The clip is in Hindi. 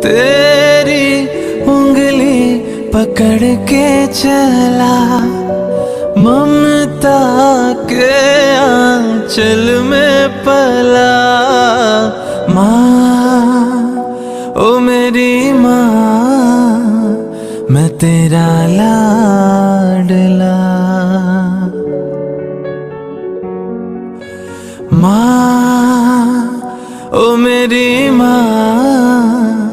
तेरी उंगली पकड़ के चला, ममता के आंचल में पला। माँ ओ मेरी माँ, मैं तेरा लाडला। माँ ओ मेरी माँ,